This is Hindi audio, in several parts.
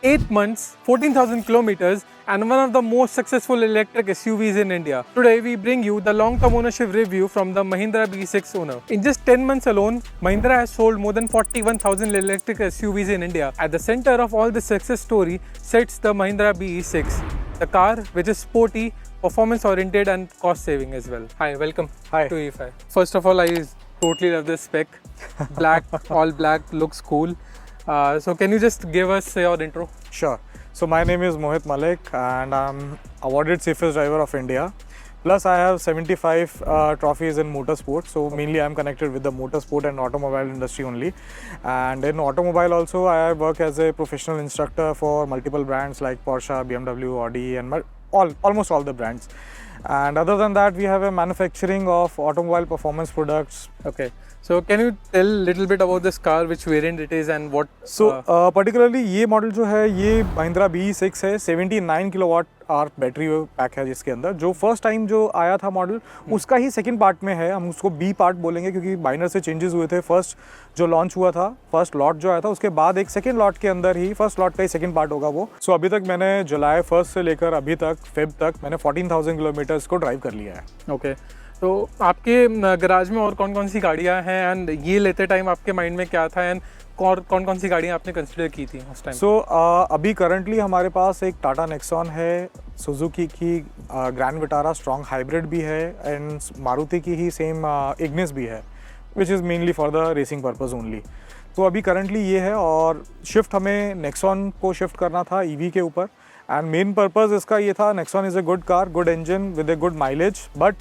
8 months, 14,000 kilometers, and one of the most successful electric SUVs in India. Today, we bring you the long-term ownership review from the Mahindra B6 owner. In just 10 months alone, Mahindra has sold more than 41,000 electric SUVs in India. At the center of all this success story sits the Mahindra BE6, the car which is sporty, performance-oriented, and cost-saving as well. Hi, welcome Hi. to E5. First of all, I totally love this spec. Black, all black, looks cool. So can you just give us your intro? Sure. So my name is Mohit Malik and I'm awarded safest driver of India. Plus I have 75 trophies in motorsport. So mainly I'm connected with the motorsport and automobile industry only. And in automobile also I work as a professional instructor for multiple brands like Porsche, BMW, Audi and almost all the brands. And other than that we have a manufacturing of automobile performance products. Okay. So can you tell a little bit about this car, which variant it is and what? So particularly ये मॉडल जो है ये महिंद्रा BE6 है 79 किलोवाट आवर बैटरी पैक है जिसके अंदर जो फर्स्ट टाइम जो आया था मॉडल उसका ही सेकंड पार्ट में है। हम उसको बी पार्ट बोलेंगे क्योंकि बाइनर से चेंजेस हुए थे। फर्स्ट जो लॉन्च हुआ था फर्स्ट लॉट जो आया था उसके बाद एक सेकंड लॉट के अंदर ही फर्स्ट लॉट का ही सेकंड पार्ट होगा वो। सो अभी तक मैंने जुलाई 1 से लेकर अभी तक फेब तक मैंने 14,000 किलोमीटर्स को ड्राइव कर लिया है। ओके। तो आपके गराज में और कौन कौन सी गाड़ियाँ हैं एंड ये लेते टाइम आपके माइंड में क्या था एंड कौन कौन सी गाड़ियाँ आपने कंसिडर की थी उस टाइम? सो अभी करंटली हमारे पास एक टाटा नेक्सॉन है, सुजुकी की ग्रैंड विटारा स्ट्रॉन्ग हाइब्रिड भी है एंड मारुति की ही सेम इग्निस भी है which is mainly for the racing purpose only. तो अभी करंटली ये है और शिफ्ट हमें नेक्सॉन को शिफ्ट करना था ईवी के ऊपर एंड मेन पर्पज़ इसका ये था Nexon is a good car, good engine with a good mileage, but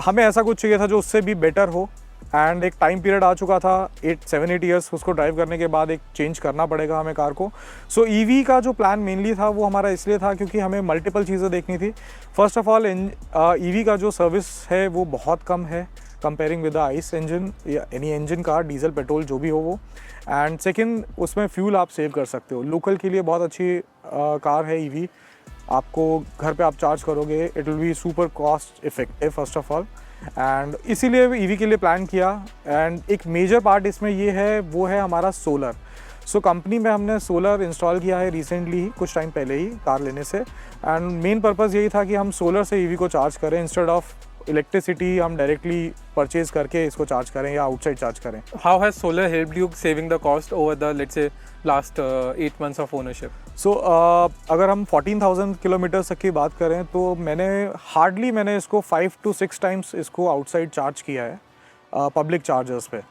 हमें ऐसा कुछ चाहिए था जो उससे भी बेटर हो एंड एक टाइम पीरियड आ चुका था 7-8 ईयर्स उसको ड्राइव करने के बाद एक चेंज करना पड़ेगा हमें कार को। सो ईवी का जो प्लान मेनली था वो हमारा इसलिए था क्योंकि हमें मल्टीपल चीज़ें देखनी थी। फर्स्ट ऑफ ऑल ईवी का जो सर्विस है वो बहुत कम है comparing with the ICE engine या any engine car, diesel petrol जो भी हो वो। एंड सेकेंड उसमें फ्यूल आप सेव कर सकते हो। लोकल के लिए बहुत अच्छी कार है ईवी। आपको घर पे आप चार्ज करोगे it will be super cost effective first of all and इसीलिए ईवी के लिए प्लान किया। एंड एक मेजर पार्ट इसमें ये है वो है हमारा सोलर। सो कंपनी में हमने सोलर इंस्टॉल किया है रिसेंटली ही, कुछ टाइम पहले ही कार लेने से। एंड मेन पर्पज़ यही था कि हम सोलर से ईवी को चार्ज करें इंस्टेड ऑफ इलेक्ट्रिसिटी हम डायरेक्टली परचेज करके इसको चार्ज करें या आउटसाइड चार्ज करें। How has solar helped you saving the cost over the let's say last 8 months of ownership? So अगर हम 14,000 किलोमीटर्स तक की बात करें तो मैंने इसको 5 to 6 टाइम्स इसको आउटसाइड चार्ज किया है पब्लिक चार्जर्स पे।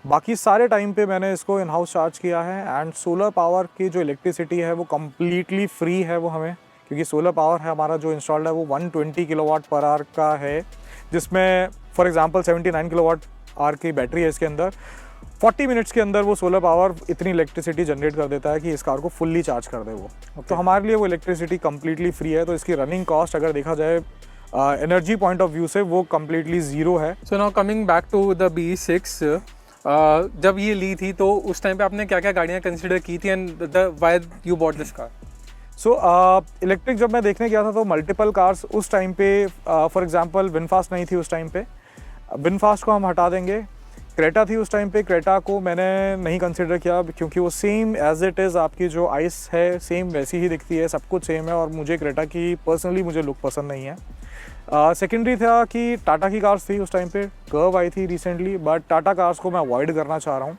बाकी सारे टाइम पे मैंने इसको इन हाउस चार्ज किया है एंड सोलर पावर की जो इलेक्ट्रिसिटी है वो कम्प्लीटली फ्री है वो हमें, क्योंकि सोलर पावर है हमारा जो इंस्टॉल्ड है वो 120 किलोवाट पर आवर का है जिसमें फॉर एग्जांपल 79 किलोवाट आवर की बैटरी है इसके अंदर। 40 मिनट्स के अंदर वो सोलर पावर इतनी इलेक्ट्रिसिटी जनरेट कर देता है कि इस कार को फुल्ली चार्ज कर दे वो। तो हमारे लिए वो इलेक्ट्रिसिटी कम्प्लीटली फ्री है। तो इसकी रनिंग कॉस्ट अगर देखा जाए एनर्जी पॉइंट ऑफ व्यू से वो कम्प्लीटली ज़ीरो है। So now coming back to the BE6, जब ये ली थी तो उस टाइम पे आपने क्या क्या गाड़ियाँ कंसिडर की थी and why you bought this car? So electric जब मैं देखने गया था तो मल्टीपल कार्स उस टाइम पे फॉर एग्जांपल विनफास्ट नहीं थी उस टाइम पे। विनफास्ट को हम हटा देंगे। क्रेटा थी उस टाइम पे, क्रेटा को मैंने नहीं कंसिडर किया क्योंकि वो सेम एज इट इज़ आपकी जो आइस है सेम वैसी ही दिखती है, सब कुछ सेम है और मुझे क्रेटा की पर्सनली मुझे लुक पसंद नहीं है। सेकेंडरी था कि टाटा की कार्स थी उस टाइम पे, कर्व आई थी रिसेंटली, बट टाटा कार्स को मैं अवॉइड करना चाह रहा हूँ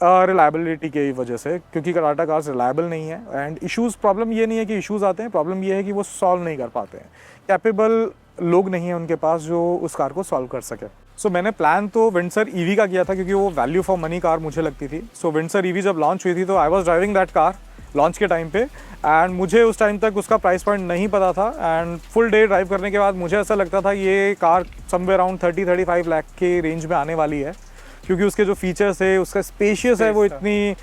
रिलायबिलिटी की वजह से, क्योंकि टाटा कार्स रिलायबल नहीं है एंड इश्यूज़ प्रॉब्लम ये नहीं है कि इश्यूज़ आते हैं, प्रॉब्लम ये है कि वो सॉल्व नहीं कर पाते हैं। कैपेबल लोग नहीं हैं उनके पास जो उस कार को सॉल्व कर सके। सो मैंने प्लान तो विंडसर ईवी का किया था क्योंकि वो वैल्यू फॉर मनी कार मुझे लगती थी। सो विंडसर ईवी जब लॉन्च हुई थी तो I was driving that car launch के टाइम पे एंड मुझे उस टाइम तक उसका प्राइस पॉइंट नहीं पता था एंड फुल डे ड्राइव करने के बाद मुझे ऐसा लगता था ये कार समवेयर अराउंड 30-35 लाख के रेंज में आने वाली है, क्योंकि उसके जो फीचर्स है उसका स्पेशियस है वो इतनी,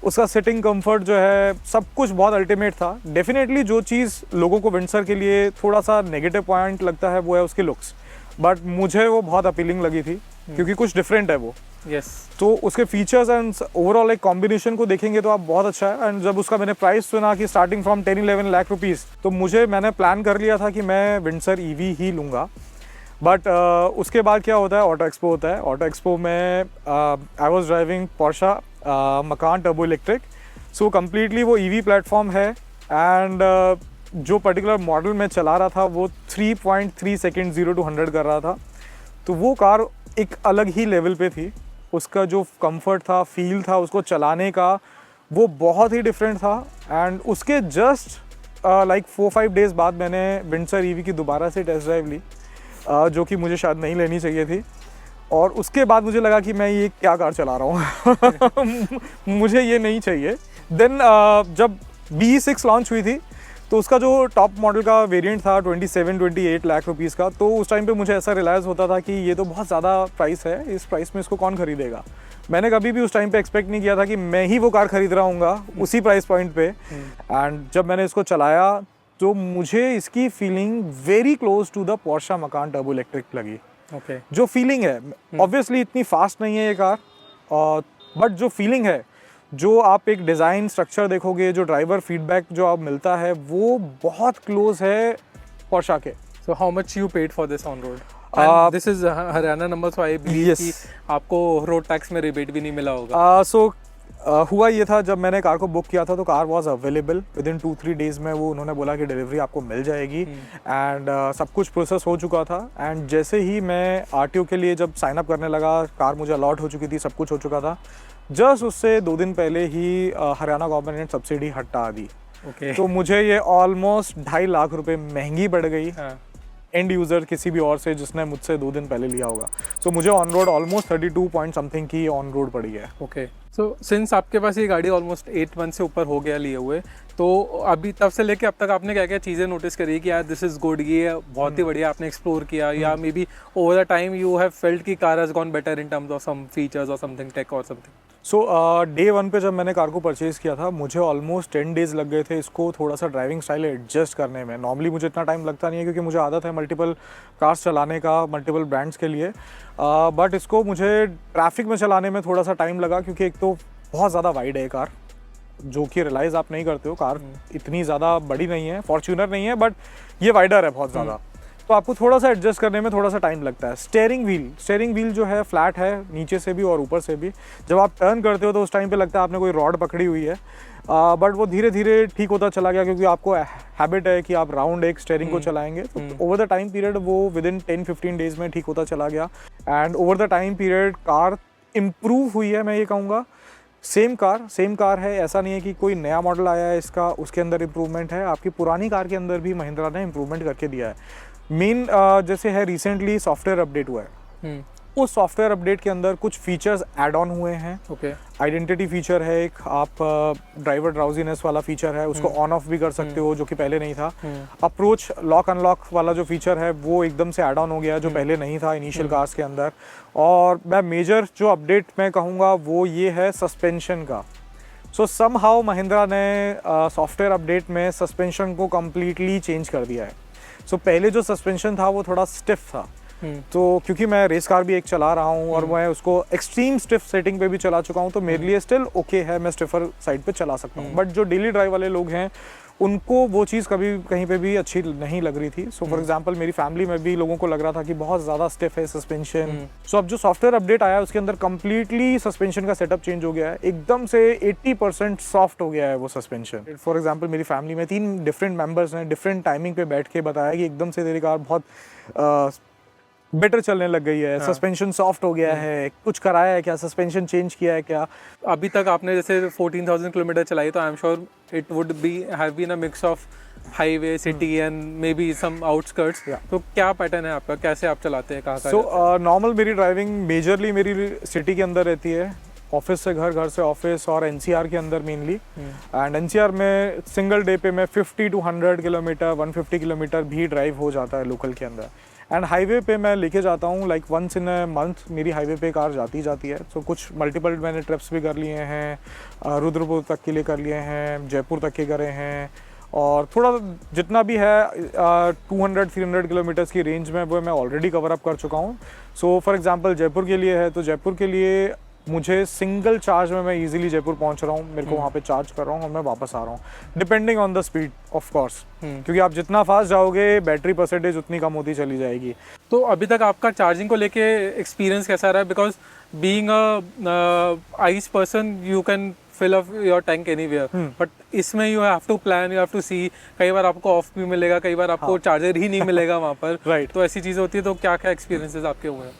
उसका सिटिंग कंफर्ट जो है सब कुछ बहुत अल्टीमेट था। डेफिनेटली जो चीज़ लोगों को विंडसर के लिए थोड़ा सा नेगेटिव पॉइंट लगता है वो है उसकी लुक्स, बट मुझे वो बहुत अपीलिंग लगी थी क्योंकि कुछ डिफरेंट है वो। यस। तो उसके फीचर्स एंड ओवरऑल एक कॉम्बिनेशन को देखेंगे तो आप बहुत अच्छा है। एंड जब उसका मैंने प्राइस सुना कि स्टार्टिंग फ्रॉम 10-11 लाख रुपीज़, तो मैंने प्लान कर लिया था कि मैं विंडसर ईवी ही लूँगा। बट उसके बाद क्या होता है, ऑटो एक्सपो होता है। ऑटो एक्सपो में I was driving Portia Macan turbo electric, so completely वो ईवी प्लेटफॉर्म है एंड जो पर्टिकुलर मॉडल मैं चला रहा था वो 3.3 सेकेंड 0 to 100 कर रहा था। तो वो कार एक अलग ही लेवल पे थी, उसका जो कंफर्ट था, फील था उसको चलाने का, वो बहुत ही डिफरेंट था। एंड उसके जस्ट लाइक 4-5 डेज़ बाद मैंने विंडसर ईवी की दोबारा से टेस्ट ड्राइव ली, जो कि मुझे शायद नहीं लेनी चाहिए थी। और उसके बाद मुझे लगा कि मैं ये क्या कार चला रहा हूँ मुझे ये नहीं चाहिए। देन जब BE6 लॉन्च हुई थी तो उसका जो टॉप मॉडल का वेरिएंट था 27-28 लाख रुपीज़ का, तो उस टाइम पे मुझे ऐसा रियलाइज़ होता था कि ये तो बहुत ज़्यादा प्राइस है, इस प्राइस में इसको कौन ख़रीदेगा। मैंने कभी भी उस टाइम पे एक्सपेक्ट नहीं किया था कि मैं ही वो कार ख़रीद रहा हूँगा उसी प्राइस पॉइंट पे। एंड जब मैंने इसको चलाया तो मुझे इसकी feeling very close to the Porsche Macan turbo electric लगी। ओके। जो फीलिंग है, ऑब्वियसली इतनी फास्ट नहीं है ये कार, बट जो फीलिंग है, जो आप एक डिज़ाइन स्ट्रक्चर देखोगे, जो ड्राइवर फीडबैक जो आप मिलता है, वो बहुत क्लोज है पोर्शा के। So how much you paid for this on road? This is Haryana number, so I believe कि आपको रोड टैक्स में रिबेट भी नहीं मिला होगा। हुआ ये था, जब मैंने कार को बुक किया था तो car was available with in 2-3 days में। वो उन्होंने बोला कि डिलीवरी आपको मिल जाएगी एंड सब कुछ प्रोसेस हो चुका था। एंड जैसे ही मैं RTO के लिए जब साइन अप करने लगा, कार मुझे अलॉट हो चुकी थी, सब कुछ हो चुका था। जस्ट उससे 2 दिन पहले ही हरियाणा गवर्नमेंट ने सब्सिडी हटा दी। तो मुझे ये ऑलमोस्ट 2.5 लाख रुपए महंगी पड़ गई एंड यूज़र किसी भी और से जिसने मुझसे 2 दिन पहले लिया होगा। सो मुझे on road almost 32 point something की ऑन रोड पड़ी है। ओके। सो सिंस आपके पास ये गाड़ी ऑलमोस्ट 8 मंथ से ऊपर हो गया लिए हुए, तो अभी तब से लेके अब तक आपने क्या क्या चीज़ें नोटिस करी कि यार दिस इज़ गुड, ये बहुत ही बढ़िया आपने एक्सप्लोर किया, या maybe over the time you have felt कि car has gone better in terms of some features और समथिंग टेक और समथिंग? सो डे 1 पे जब मैंने कार को परचेज़ किया था, मुझे ऑलमोस्ट 10 डेज़ लग गए थे इसको थोड़ा सा ड्राइविंग स्टाइल एडजस्ट करने में। नॉर्मली मुझे इतना टाइम लगता नहीं है क्योंकि मुझे आदत है मल्टीपल कार्स चलाने का, मल्टीपल ब्रांड्स के लिए। बट इसको मुझे ट्रैफिक में चलाने में थोड़ा सा टाइम लगा क्योंकि एक तो बहुत ज़्यादा वाइड है कार, जो कि रियलाइज़ आप नहीं करते हो। कार इतनी ज़्यादा बड़ी नहीं है, फॉर्च्यूनर नहीं है, बट ये वाइडर है बहुत ज़्यादा, तो आपको थोड़ा सा एडजस्ट करने में थोड़ा सा टाइम लगता है। स्टीयरिंग व्हील जो है फ्लैट है नीचे से भी और ऊपर से भी। जब आप टर्न करते हो तो उस टाइम पे लगता है आपने कोई रॉड पकड़ी हुई है, बट वो धीरे धीरे ठीक होता चला गया क्योंकि आपको हैबिट है कि आप राउंड एक स्टीयरिंग को चलाएंगे। तो ओवर द टाइम पीरियड वो विद इन 10-15 डेज़ में ठीक होता चला गया। And over the time period car improve हुई है, मैं ये कहूँगा। सेम कार है, ऐसा नहीं है कि कोई नया मॉडल आया है इसका उसके अंदर इम्प्रूवमेंट है। आपकी पुरानी कार के अंदर भी महिंद्रा ने इम्प्रूवमेंट करके दिया है। मेन जैसे है रिसेंटली सॉफ्टवेयर अपडेट हुआ है, उस सॉफ्टवेयर अपडेट के अंदर कुछ फीचर्स ऐड ऑन हुए हैं। आइडेंटिटी फीचर है एक, आप ड्राइवर ड्राउजीनेस वाला फीचर है, उसको ऑन ऑफ भी कर सकते हो, जो कि पहले नहीं था। अप्रोच लॉक अनलॉक वाला जो फीचर है वो एकदम से ऐड ऑन हो गया, जो पहले नहीं था इनिशियल कार्स के अंदर। और मैं मेजर जो अपडेट मैं कहूँगा वो ये है सस्पेंशन का। सो समहाउ महिंद्रा ने सॉफ्टवेयर अपडेट में सस्पेंशन को कम्प्लीटली चेंज कर दिया है। सो पहले जो सस्पेंशन था वो थोड़ा स्टिफ था, तो क्योंकि मैं रेस कार भी एक चला रहा हूँ और मैं उसको एक्सट्रीम स्टिफ सेटिंग पे भी चला चुका हूँ, तो मेरे लिए स्टिल ओके है, मैं स्टिफर साइड पे चला सकता हूँ। बट जो डेली ड्राइव वाले लोग हैं उनको वो चीज़ कभी कहीं पे भी अच्छी नहीं लग रही थी। सो फॉर एग्जांपल मेरी फैमिली में भी लोगों को लग रहा था कि बहुत ज़्यादा स्टिफ है सस्पेंशन। सो अब जो सॉफ्टवेयर अपडेट आया है उसके अंदर कम्प्लीटली सस्पेंशन का सेटअप चेंज हो गया है, एकदम से 80% सॉफ्ट हो गया है वो सस्पेंशन। फॉर एग्जाम्पल मेरी फैमिली में 3 डिफरेंट मेम्बर्स हैं, डिफरेंट टाइमिंग पे बैठ के बताया कि एकदम से तेरी कार बहुत बेटर चलने लग गई है। सस्पेंशन सॉफ्ट हो गया है, कुछ कराया है क्या, सस्पेंशन चेंज किया है क्या? अभी तक आपने जैसे 14,000 किलोमीटर चलाई, तो I am sure it would be have been a mix of highway, city and maybe some outskirts. तो क्या पैटर्न है आपका, कैसे आप चलाते हैं, कहाँ? सो नॉर्मल मेरी ड्राइविंग मेजरली मेरी सिटी के अंदर रहती है, ऑफिस से घर, घर से ऑफिस, और NCR के अंदर मेनली। एंड NCR में सिंगल डे पे मैं 50 to 100 किलोमीटर, 150 किलोमीटर भी ड्राइव हो जाता है लोकल के अंदर। एंड हाईवे पे मैं लेके जाता हूँ like once in a month मेरी हाईवे पे कार जाती है। सो कुछ मल्टीपल मैंने ट्रिप्स भी कर लिए हैं, रुद्रपुर तक के लिए कर लिए हैं, जयपुर तक के करे हैं, और थोड़ा जितना भी है 200-300 किलोमीटर्स की रेंज में वो मैं ऑलरेडी कवर अप कर चुका हूँ। सो फॉर एग्जांपल जयपुर के लिए है, तो जयपुर के लिए मुझे सिंगल चार्ज में मैं इजीली जयपुर पहुंच रहा हूं, मेरे को वहां पे चार्ज कर रहा हूं और मैं वापस आ रहा हूं, depending on the speed of course, क्योंकि आप जितना फास्ट जाओगे बैटरी परसेंटेज उतनी कम होती चली जाएगी। तो अभी तक आपका चार्जिंग को लेके एक्सपीरियंस कैसा रहा है? Because being a ice person you can fill up your tank anywhere. But इसमें you have to plan, you have to see. कई बार आपको ऑफ भी मिलेगा, कई बार आपको चार्जर ही नहीं मिलेगा वहाँ पर. Right. तो ऐसी चीज़ होती है. तो क्या क्या एक्सपीरियंसेस आपके हुए हैं?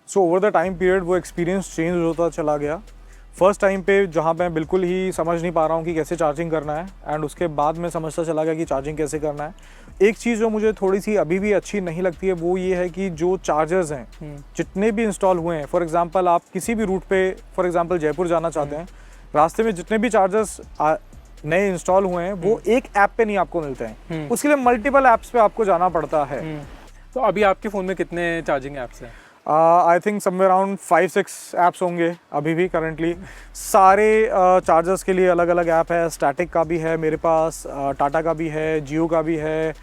So over the time period वो एक्सपीरियंस चेंज होता चला गया. फर्स्ट टाइम पे जहाँ मैं बिल्कुल ही समझ नहीं पा रहा हूँ कि कैसे चार्जिंग करना है, एंड उसके बाद मैं समझता चला गया कि चार्जिंग कैसे करना है. एक चीज़ जो मुझे थोड़ी सी अभी भी अच्छी नहीं लगती है वो ये है कि जो चार्जर्स हैं जितने भी इंस्टॉल हुए हैं, फॉर एग्जांपल आप किसी भी रूट पे फॉर एग्जांपल जयपुर जाना चाहते हैं, रास्ते में जितने भी चार्जर्स नए इंस्टॉल हुए हैं वो एक ऐप पे नहीं आपको मिलते हैं. उसके लिए मल्टीपल ऐप्स पे आपको जाना पड़ता है. तो अभी आपके फ़ोन में कितने चार्जिंग ऐप्स हैं? I think somewhere around 5-6 apps होंगे अभी भी करंटली. सारे चार्जर्स के लिए अलग अलग ऐप है. स्टैटिक का भी है मेरे पास, टाटा का भी है, जियो का भी है,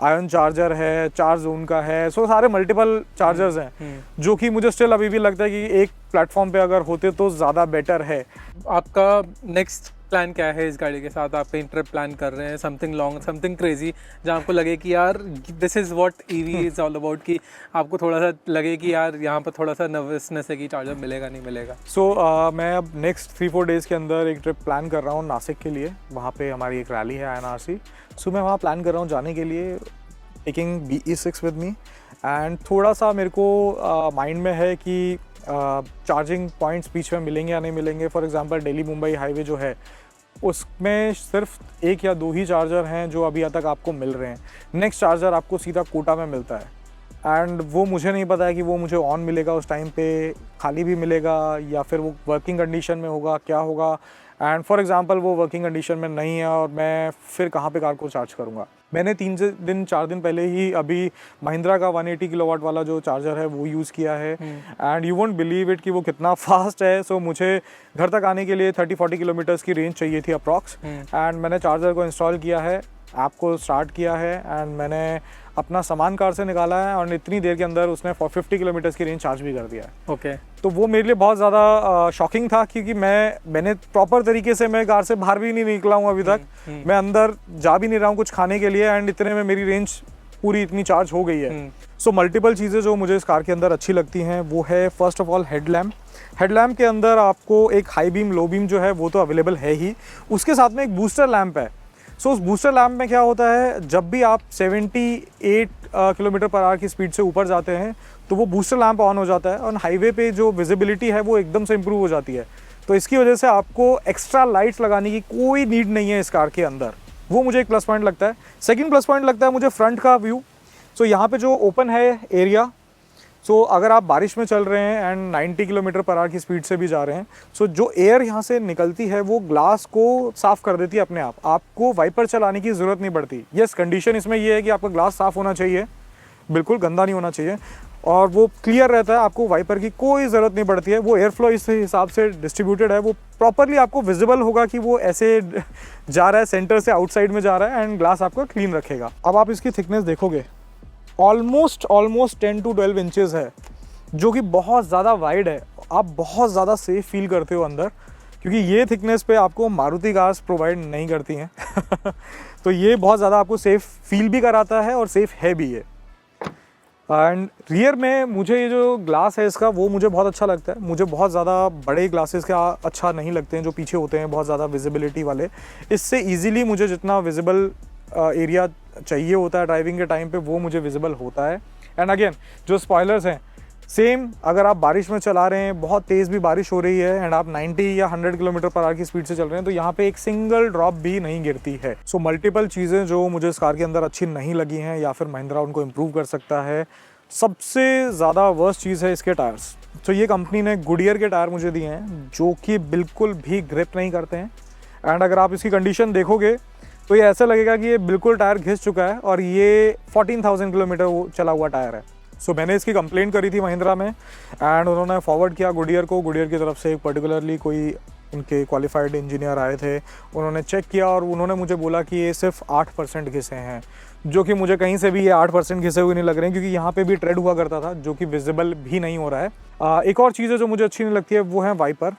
आयन चार्जर है, चार्ज जोन का है. सो सारे मल्टीपल चार्जर्स हैं जो कि मुझे स्टिल अभी भी लगता है कि एक प्लेटफॉर्म पे अगर होते तो ज़्यादा बेटर है. आपका नेक्स्ट प्लान क्या है इस गाड़ी के साथ? आप कहीं ट्रिप प्लान कर रहे हैं, समथिंग लॉन्ग, समथिंग क्रेजी, जहाँ आपको लगे कि यार this is what EV is all about, कि आपको थोड़ा सा लगे कि यार यहाँ पर थोड़ा सा नर्वसनेस है कि चार्जर मिलेगा नहीं मिलेगा? सो मैं अब नेक्स्ट 3-4 डेज़ के अंदर एक ट्रिप प्लान कर रहा हूँ नासिक के लिए. वहाँ पे हमारी एक रैली है INRC. सो मैं वहाँ प्लान कर रहा हूँ जाने के लिए, taking BE6 with me. And थोड़ा सा मेरे को माइंड में है कि चार्जिंग पॉइंट्स बीच में मिलेंगे या नहीं मिलेंगे. For example Delhi Mumbai highway जो है उसमें सिर्फ 1 या 2 ही चार्जर हैं जो अभी तक आपको मिल रहे हैं. नेक्स्ट चार्जर आपको सीधा कोटा में मिलता है, एंड वो मुझे नहीं पता है कि वो मुझे ऑन मिलेगा उस टाइम पे, खाली भी मिलेगा या फिर वो वर्किंग कंडीशन में होगा, क्या होगा. एंड फॉर एग्जांपल वो वर्किंग कंडीशन में नहीं है और मैं फिर कहाँ पे कार को चार्ज करूँगा. मैंने 3-4 दिन पहले ही अभी महिंद्रा का 180 किलोवाट वाला जो चार्जर है वो यूज़ किया है, and you won't believe it कि वो कितना फास्ट है. सो मुझे घर तक आने के लिए 30-40 किलोमीटर्स की रेंज चाहिए थी अप्रॉक्स, एंड मैंने चार्जर को इंस्टॉल किया है, ऐप को स्टार्ट किया है, एंड मैंने अपना सामान कार से निकाला है और इतनी देर के अंदर उसने 50 किलोमीटर्स की रेंज चार्ज भी कर दिया है. ओके. तो वो मेरे लिए बहुत ज़्यादा शॉकिंग था क्योंकि मैंने प्रॉपर तरीके से मैं कार से बाहर भी नहीं निकला हूँ अभी तक. मैं अंदर जा भी नहीं रहा हूँ कुछ खाने के लिए, एंड इतने में मेरी रेंज पूरी इतनी चार्ज हो गई है. सो मल्टीपल चीज़ें जो मुझे इस कार के अंदर अच्छी लगती हैं वो है first of all headlamp. Headlamp के अंदर आपको एक हाई बीम लो बीम जो है वो तो अवेलेबल है ही, उसके साथ में एक बूस्टर लैम्प है. सो उस बूस्टर लैम्प में क्या होता है, जब भी आप 78 किलोमीटर पर आवर की स्पीड से ऊपर जाते हैं तो वो बूस्टर लैम्प ऑन हो जाता है और हाईवे पे जो विजिबिलिटी है वो एकदम से इम्प्रूव हो जाती है. तो इसकी वजह से आपको एक्स्ट्रा लाइट्स लगाने की कोई नीड नहीं है इस कार के अंदर. वो मुझे एक प्लस पॉइंट लगता है. सेकंड प्लस पॉइंट लगता है मुझे फ्रंट का व्यू. सो यहाँ पे जो ओपन है एरिया, सो अगर आप बारिश में चल रहे हैं एंड 90 किलोमीटर पर आवर की स्पीड से भी जा रहे हैं, सो जो एयर यहाँ से निकलती है वो ग्लास को साफ़ कर देती है अपने आप. आपको वाइपर चलाने की ज़रूरत नहीं पड़ती. यस, कंडीशन इसमें ये है कि आपका ग्लास साफ़ होना चाहिए, बिल्कुल गंदा नहीं होना चाहिए, और वो क्लियर रहता है. आपको वाइपर की कोई ज़रूरत नहीं पड़ती है. वो एयर फ्लो इस हिसाब से डिस्ट्रीब्यूटेड है, वो प्रॉपरली आपको विजिबल होगा कि वो ऐसे जा रहा है, सेंटर से आउटसाइड में जा रहा है, एंड ग्लास आपका क्लीन रखेगा. अब आप इसकी थिकनेस देखोगे, ऑलमोस्ट 10 to 12 इंचेस है, जो कि बहुत ज़्यादा वाइड है. आप बहुत ज़्यादा सेफ फील करते हो अंदर, क्योंकि ये थिकनेस पे आपको मारुति कार्स प्रोवाइड नहीं करती हैं. तो ये बहुत ज़्यादा आपको सेफ फील भी कराता है और सेफ है भी ये. एंड रियर में मुझे ये जो ग्लास है इसका वो मुझे बहुत अच्छा लगता है. मुझे बहुत ज़्यादा बड़े ग्लासेस का अच्छा नहीं लगते हैं जो पीछे होते हैं बहुत ज़्यादा विजिबिलिटी वाले. इससे ईजिली मुझे जितना विजिबल एरिया चाहिए होता है ड्राइविंग के टाइम पे वो मुझे विजिबल होता है. एंड अगेन जो स्पॉयलर्स हैं, सेम अगर आप बारिश में चला रहे हैं, बहुत तेज़ भी बारिश हो रही है एंड आप 90 या 100 किलोमीटर पर आवर की स्पीड से चल रहे हैं, तो यहाँ पे एक सिंगल ड्रॉप भी नहीं गिरती है. सो मल्टीपल चीज़ें जो मुझे इस कार के अंदर अच्छी नहीं लगी हैं या फिर महिंद्रा उनको इम्प्रूव कर सकता है. सबसे ज़्यादा वर्स्ट चीज़ है इसके टायर्स. तो ये कंपनी ने गुडियर के टायर मुझे दिए हैं जो कि बिल्कुल भी ग्रिप नहीं करते हैं. एंड अगर आप इसकी कंडीशन देखोगे तो ये ऐसा लगेगा कि ये बिल्कुल टायर घिस चुका है, और ये 14,000 किलोमीटर चला हुआ टायर है. सो मैंने इसकी कंप्लेंट करी थी महिंद्रा में, एंड उन्होंने फॉरवर्ड किया गुडियर को. गुडियर की तरफ से एक पर्टिकुलरली कोई उनके क्वालिफाइड इंजीनियर आए थे, उन्होंने चेक किया और उन्होंने मुझे बोला कि ये सिर्फ 8% घिसे हैं, जो कि मुझे कहीं से भी ये 8% घिसे हुए नहीं लग रहे हैं, क्योंकि यहाँ पे भी ट्रेड हुआ करता था जो कि विजिबल भी नहीं हो रहा है. एक और चीज़ है जो मुझे अच्छी नहीं लगती है वो है वाइपर.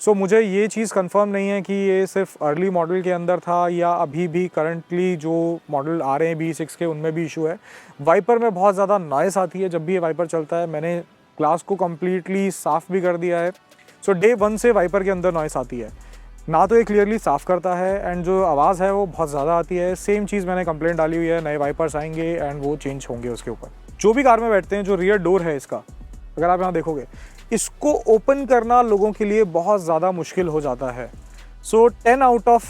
सो मुझे ये चीज़ कंफर्म नहीं है कि ये सिर्फ अर्ली मॉडल के अंदर था या अभी भी करंटली जो मॉडल आ रहे हैं BE6 के उनमें भी इशू है. वाइपर में बहुत ज़्यादा नॉइस आती है जब भी ये वाइपर चलता है. मैंने ग्लास को कम्प्लीटली साफ़ भी कर दिया है. सो डे 1 से वाइपर के अंदर नॉइस आती है. ना तो ये क्लियरली साफ़ करता है एंड जो आवाज़ है वो बहुत ज़्यादा आती है। सेम चीज़ मैंने कंप्लेंट डाली हुई है, नए वाइपर्स आएंगे एंड वो चेंज होंगे उसके ऊपर। जो भी कार में बैठते हैं, जो रियर डोर है इसका, अगर आप यहाँ देखोगे, इसको ओपन करना लोगों के लिए बहुत ज़्यादा मुश्किल हो जाता है। सो 10 आउट ऑफ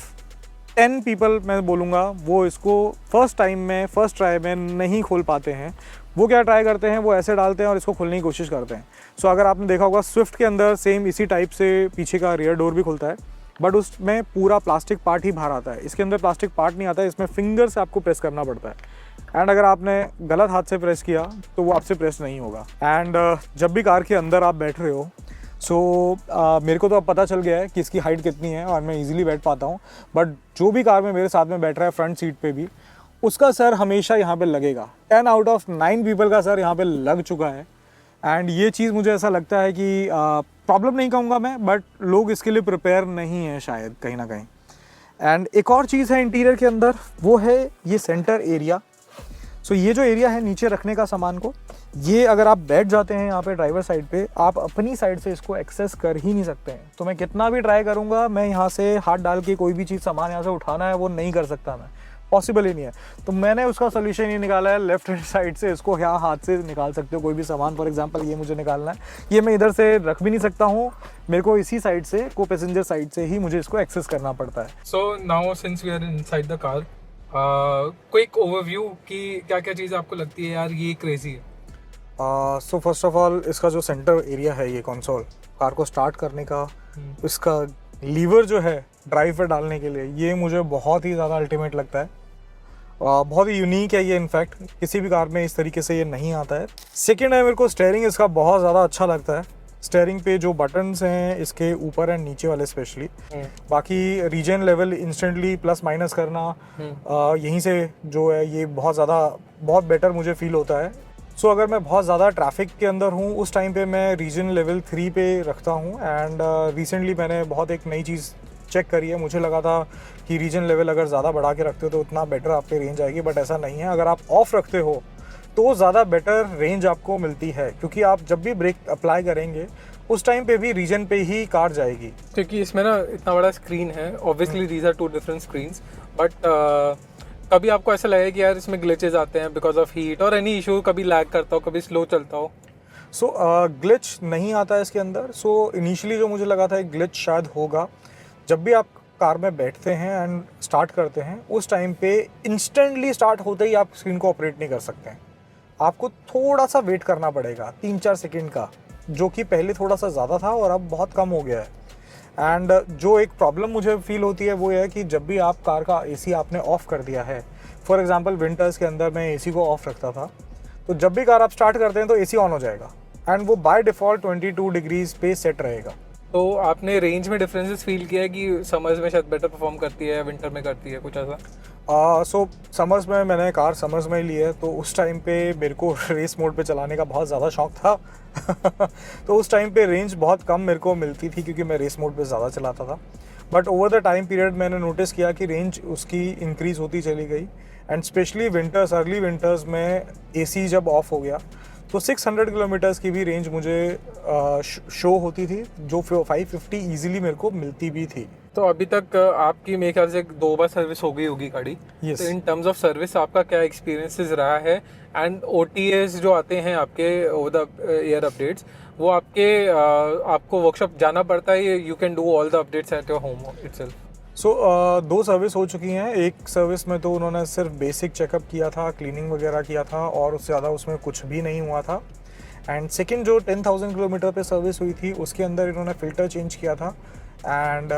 10 पीपल मैं बोलूँगा वो इसको फर्स्ट ट्राई में नहीं खोल पाते हैं। वो क्या ट्राई करते हैं, वो ऐसे डालते हैं और इसको खोलने की कोशिश करते हैं। सो अगर आपने देखा होगा स्विफ्ट के अंदर सेम इसी टाइप से पीछे का रियर डोर भी खुलता है, बट उसमें पूरा प्लास्टिक पार्ट ही बाहर आता है। इसके अंदर प्लास्टिक पार्ट नहीं आता है, इसमें फिंगर से आपको प्रेस करना पड़ता है एंड अगर आपने गलत हाथ से प्रेस किया तो वो आपसे प्रेस नहीं होगा। एंड जब भी कार के अंदर आप बैठ रहे हो, मेरे को तो अब पता चल गया है कि इसकी हाइट कितनी है और मैं इजीली बैठ पाता हूँ, बट जो भी कार में मेरे साथ में बैठ रहा है फ्रंट सीट पे भी, उसका सर हमेशा यहाँ पे लगेगा। 10 आउट ऑफ 9 पीपल का सर यहाँ पे लग चुका है एंड ये चीज़ मुझे ऐसा लगता है कि प्रॉब्लम नहीं कहूँगा मैं, बट लोग इसके लिए प्रिपेयर नहीं है शायद कहीं ना कहीं। एंड एक और चीज़ है इंटीरियर के अंदर, वो है ये सेंटर एरिया। सो ये जो एरिया है नीचे रखने का सामान को, ये अगर आप बैठ जाते हैं यहाँ पे ड्राइवर साइड पे, आप अपनी साइड से इसको एक्सेस कर ही नहीं सकते हैं। तो मैं कितना भी ट्राई करूँगा, मैं यहाँ से हाथ डाल के कोई भी चीज़ सामान यहाँ से उठाना है वो नहीं कर सकता, मैं पॉसिबल ही नहीं है। तो मैंने उसका सोल्यूशन ये निकाला है, लेफ्ट हैंड साइड से इसको यहाँ हाथ से निकाल सकते हो कोई भी सामान। फॉर एग्जांपल ये मुझे निकालना है, ये मैं इधर से रख भी नहीं सकता हूँ, मेरे को इसी साइड से, को पैसेंजर साइड से ही मुझे इसको एक्सेस करना पड़ता है। So now since we are inside the car, quick overview कि क्या क्या चीज़ आपको लगती है यार ये क्रेजी है? सो फर्स्ट ऑफ ऑल इसका जो सेंटर एरिया है, ये कंसोल कार को स्टार्ट करने का, इसका लीवर जो है ड्राइव पर डालने के लिए, ये मुझे बहुत ही ज़्यादा अल्टीमेट लगता है। बहुत ही यूनिक है ये, इनफैक्ट किसी भी कार में इस तरीके से ये नहीं आता है। सेकेंड है, मेरे को स्टेयरिंग इसका बहुत ज़्यादा अच्छा लगता है। स्टेयरिंग पे जो बटन्स हैं इसके ऊपर एंड नीचे वाले स्पेशली, बाकी region level instantly plus minus करना यहीं से जो है ये बहुत बेटर मुझे फील होता है। सो अगर मैं बहुत ज़्यादा ट्रैफिक के अंदर हूँ उस टाइम पे मैं रीजन लेवल 3 पे रखता हूँ। एंड रिसेंटली मैंने बहुत एक नई चीज़ चेक करी है, मुझे लगा था कि रीजन लेवल अगर ज़्यादा बढ़ा के रखते हो तो उतना बेटर आपकी रेंज आएगी, बट ऐसा नहीं है। अगर आप ऑफ रखते हो तो ज़्यादा बेटर रेंज आपको मिलती है, क्योंकि आप जब भी ब्रेक अप्लाई करेंगे उस टाइम पे भी रीजन पे ही कार जाएगी। क्योंकि इसमें ना इतना बड़ा स्क्रीन है, obviously these are 2 different screens, but कभी आपको ऐसा लगे कि यार इसमें ग्लिचेस आते हैं बिकॉज ऑफ हीट और एनी इशू, कभी लैग करता हो, कभी स्लो चलता हो? सो ग्लिच नहीं आता है इसके अंदर। सो इनिशियली जो मुझे लगा था एक ग्लिच शायद होगा, जब भी आप कार में बैठते हैं एंड स्टार्ट करते हैं उस टाइम पे इंस्टेंटली स्टार्ट होते ही आप स्क्रीन को ऑपरेट नहीं कर सकते हैं, आपको थोड़ा सा वेट करना पड़ेगा 3-4 सेकेंड का, जो कि पहले थोड़ा सा ज़्यादा था और अब बहुत कम हो गया है। एंड जो एक प्रॉब्लम मुझे फील होती है वो ये है कि जब भी आप कार का एसी आपने ऑफ़ कर दिया है, फॉर एग्जांपल विंटर्स के अंदर मैं एसी को ऑफ़ रखता था, तो जब भी कार आप स्टार्ट करते हैं तो एसी ऑन हो जाएगा एंड वो बाय डिफ़ॉल्ट 22 डिग्रीज पे सेट रहेगा। तो आपने रेंज में डिफरेंसेस फील किया है कि समर्स में शायद बेटर परफॉर्म करती है, विंटर में करती है, कुछ ऐसा? सो समर्स में मैंने कार समर्स में ही ली है, तो उस टाइम पे मेरे को रेस मोड पे चलाने का बहुत ज़्यादा शौक था तो उस टाइम पे रेंज बहुत कम मेरे को मिलती थी क्योंकि मैं रेस मोड पे ज़्यादा चलाता था। But over the time period मैंने नोटिस किया कि रेंज उसकी इंक्रीज़ होती चली गई and specially winters, early winters में एसी जब ऑफ हो गया तो 600 किलोमीटर्स की भी रेंज मुझे शो होती थी, जो 550 ईजिली मेरे को मिलती भी थी। तो अभी तक आपकी मेरे ख्याल से 2 बार सर्विस हो गई होगी गाड़ी। Yes. तो इन टर्म्स ऑफ सर्विस आपका क्या एक्सपीरियंसेस रहा है? एंड OTAs जो आते हैं आपके ओवर द एयर अपडेट्स, वो आपको वर्कशॉप जाना पड़ता है, you can do all the updates at your home itself? So 2 service हो चुकी हैं। एक सर्विस में तो उन्होंने सिर्फ बेसिक चेकअप किया था, क्लीनिंग वगैरह किया था और उससे ज़्यादा उसमें कुछ भी नहीं हुआ था। एंड सेकंड जो 10,000 किलोमीटर पे सर्विस हुई थी उसके अंदर इन्होंने फ़िल्टर चेंज किया था and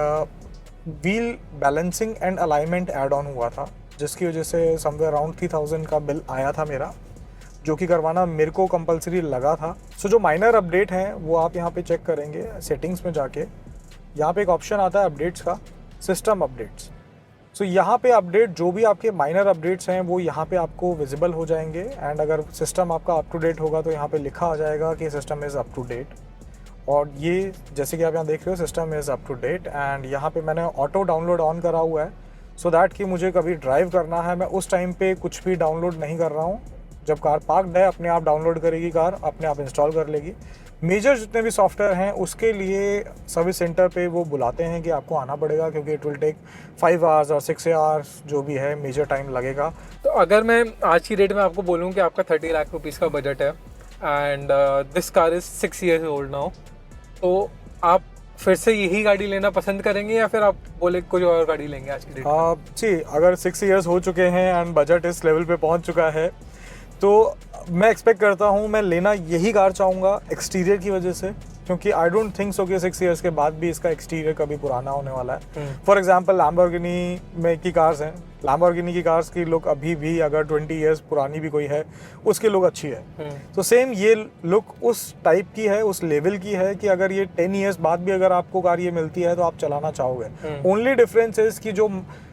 wheel balancing and alignment add on हुआ था, जिसकी वजह से समवेयर अराउंड 3,000 का बिल आया था मेरा, जो कि करवाना मेरे को कंपलसरी लगा था। सो जो माइनर अपडेट हैं वो आप यहाँ पे चेक करेंगे सेटिंग्स में जाके, यहाँ पे एक ऑप्शन आता है अपडेट्स का, सिस्टम अपडेट्स। सो यहाँ पे अपडेट जो भी आपके माइनर अपडेट्स हैं वो यहाँ पे आपको विजिबल हो जाएंगे एंड अगर सिस्टम आपका अप टू डेट होगा तो यहाँ पे लिखा आ जाएगा कि system is up to date. और ये जैसे कि आप यहाँ देख रहे हो system is up to date and यहाँ पे मैंने ऑटो डाउनलोड ऑन करा हुआ है, सो दैट कि मुझे कभी ड्राइव करना है मैं उस टाइम पे कुछ भी डाउनलोड नहीं कर रहा हूँ। जब कार पार्कड है अपने आप डाउनलोड करेगी, कार अपने आप इंस्टॉल कर लेगी। मेजर जितने भी सॉफ्टवेयर हैं उसके लिए सर्विस सेंटर पे वो बुलाते हैं कि आपको आना पड़ेगा, क्योंकि इट विल टेक 5 आवर्स और 6 आवर्स जो भी है मेजर टाइम लगेगा। तो अगर मैं आज की डेट में आपको बोलूँ कि आपका 30 लाख रुपीज़ का बजट है and this car is 6 years old now, तो आप फिर से यही गाड़ी लेना पसंद करेंगे या फिर आप बोले कोई और गाड़ी लेंगे आज की डेट में? जी, अगर 6 इयर्स हो चुके हैं एंड बजट इस लेवल पे पहुंच चुका है तो मैं एक्सपेक्ट करता हूं मैं लेना यही कार चाहूँगा एक्सटीरियर की वजह से, क्योंकि आई डोंट थिंक सो कि 6 इयर्स के बाद भी इसका एक्सटीरियर कभी पुराना होने वाला है। फॉर एग्जांपल लैम्बोर्गिनी में की कार्स हैं, लैम्बोर्गिनी की कार्स की लुक अभी भी अगर 20 इयर्स पुरानी भी कोई है उसकी लुक अच्छी है। तो सेम ये लुक उस टाइप की है, उस लेवल की है कि अगर ये 10 इयर्स बाद भी अगर आपको कार ये मिलती है तो आप चलाना चाहोगे। ओनली डिफरेंस इज कि जो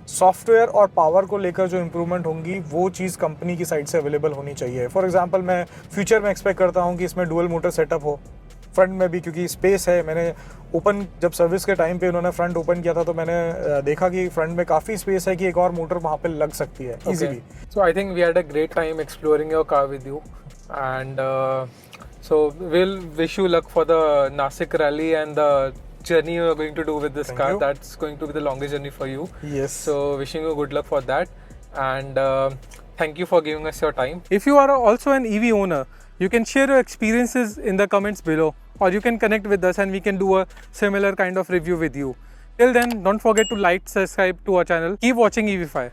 सॉफ्टवेयर और पावर को लेकर जो इम्प्रूवमेंट होंगी वो चीज़ कंपनी की साइड से अवेलेबल होनी चाहिए। फॉर एग्जांपल मैं फ्यूचर में एक्सपेक्ट करता हूँ कि इसमें डुअल मोटर सेटअप हो फ्रंट में भी, क्योंकि स्पेस है। मैंने ओपन जब सर्विस के टाइम पे उन्होंने फ्रंट ओपन किया था तो मैंने देखा कि फ्रंट में काफ़ी स्पेस है कि एक और मोटर वहाँ पे लग सकती है easily. So I think we had a great time exploring your car with you and so will wish you luck for the Nashik rally and the journey you are going to do with this car. That's going to be the longest journey for you. Yes. So wishing you good luck for that, and thank you for giving us your time. If you are also an EV owner, you can share your experiences in the comments below, or you can connect with us and we can do a similar kind of review with you. Till then, don't forget to like, subscribe to our channel. Keep watching EV Fire.